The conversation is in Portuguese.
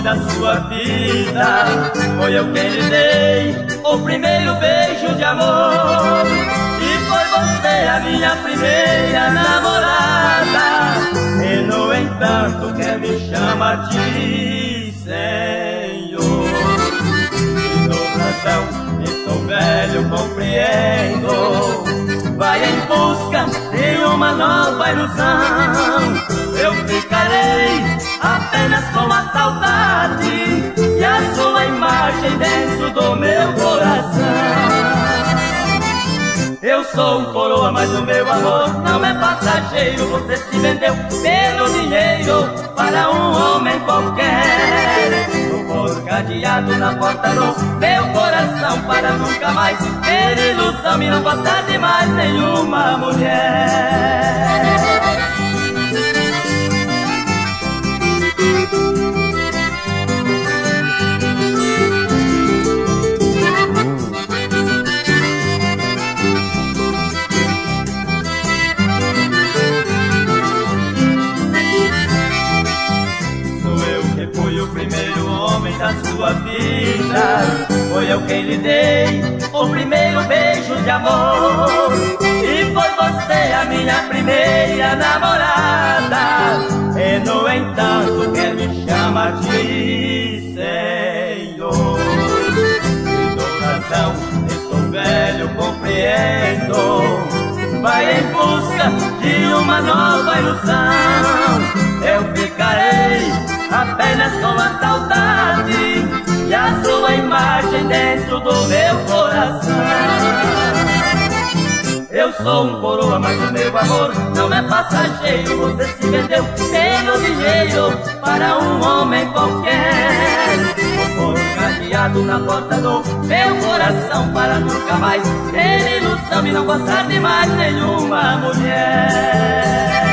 da sua vida. Foi eu quem lhe dei o primeiro beijo de amor, e foi você a minha primeira namorada. E no entanto quer me chamar de Senhor. Razão, estou velho, compreendo. Vai em busca de uma nova ilusão. Eu ficarei apenas com a saudade e a sua imagem dentro do meu coração. Eu sou um coroa, mas o meu amor não é passageiro. Você se vendeu pelo dinheiro para um homem qualquer. Vou cadeado na porta do meu coração para nunca mais ter ilusão e não gostar de mais nenhuma mulher. Da sua vida, foi eu quem lhe dei o primeiro beijo de amor, e foi você a minha primeira namorada. E no entanto quer me chamar de Senhor. E dou razão, estou velho, compreendo. Vai em busca de uma nova ilusão. Eu ficarei apenas com a saudade e a sua imagem dentro do meu coração. Eu sou um coroa, mas o meu amor não é passageiro. Você se vendeu pelo dinheiro para um homem qualquer. Vou cadeado na porta do meu coração para nunca mais ter ilusão e não gostar de mais nenhuma mulher.